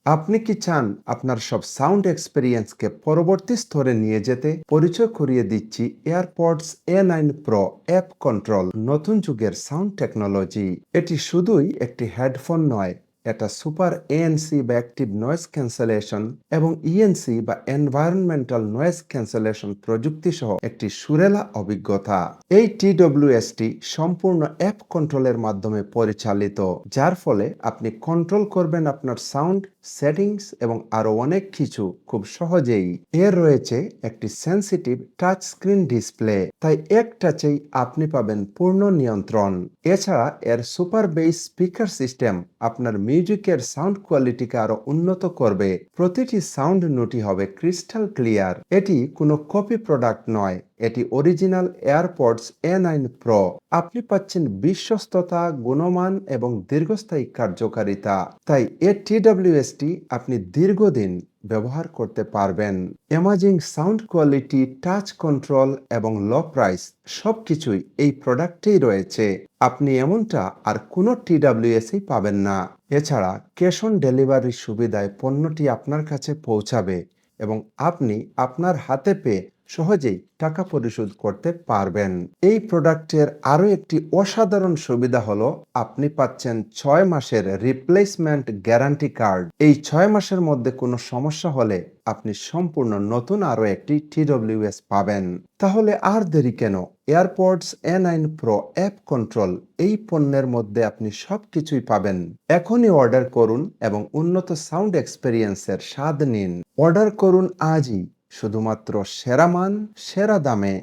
আপনি কি চান আপনার সব সাউন্ড এক্সপেরিয়েন্সকে পরবর্তী স্তরে নিয়ে যেতে? পরিচয় করিয়ে দিচ্ছি AirPods A9 pro app control, নতুন যুগের সাউন্ড টেকনোলজি। এটি শুধুই একটি হেডফোন নয়, এটা সুপার এএনসি বা অ্যাক্টিভ নয়েজ ক্যান্সেলেশন এবং ইএনসি বা এনভায়রনমেন্টাল নয়েজ ক্যান্সেলেশন প্রযুক্তি সহ একটি সুরেলা অভিজ্ঞতা। এই টিডব্লিউএসটি সম্পূর্ণ অ্যাপ কন্ট্রোলের মাধ্যমে পরিচালিত, যার ফলে আপনি কন্ট্রোল করবেন আপনার সাউন্ড সেটিংস এবং আরো অনেক কিছু খুব সহজেই। এর রয়েছে একটি সেন্সিটিভ টাচ স্ক্রিন ডিসপ্লে, তাই এক টাচেই আপনি পাবেন পূর্ণ নিয়ন্ত্রণ। এছাড়া এর সুপার বেস স্পিকার সিস্টেম আপনার মিউজিকের সাউন্ড কোয়ালিটিকে আরো উন্নত করবে। প্রতিটি সাউন্ড নোটই হবে ক্রিস্টাল ক্লিয়ার। এটি কোনো কপি প্রোডাক্ট নয়, এটি অরিজিনাল এয়ারপডস A9 প্রো। আপনি পাচ্ছেন বিশ্বস্ততা, গুণমান এবং দীর্ঘস্থায়ী কার্যকারিতা। তাই এর টিডব্লিউএসটি আপনি দীর্ঘদিন ব্যবহার করতে পারবেন। Amazing sound quality, touch control এবং লো প্রাইস সবকিছুই এই প্রোডাক্টেই রয়েছে। আপনি এমনটা আর কোনো টিডব্লিউএসই পাবেন না। এছাড়া ক্যাশ অন ডেলিভারি সুবিধায় পণ্যটি আপনার কাছে পৌঁছাবে এবং আপনি আপনার হাতে পেয়ে সহজেই টাকা পরিশোধ করতে পারবেন। এই প্রোডাক্টের আরো একটি অসাধারণ সুবিধা হলো আপনি পাচ্ছেন 6 মাসের রিপ্লেসমেন্ট গ্যারান্টি কার্ড। এই 6 মাসের মধ্যে কোনো সমস্যা হলে আপনি সম্পূর্ণ নতুন আরো একটি টিডব্লিউএস পাবেন। তাহলে আর দেরি কেন? AirPods A9 pro app control, এই পণ্যের মধ্যে আপনি সবকিছুই পাবেন। এখনই অর্ডার করুন এবং উন্নত সাউন্ড এক্সপেরিয়েন্সের স্বাদ নিন। অর্ডার করুন আজই, শুধুমাত্র সেরা মান, সেরা দামে।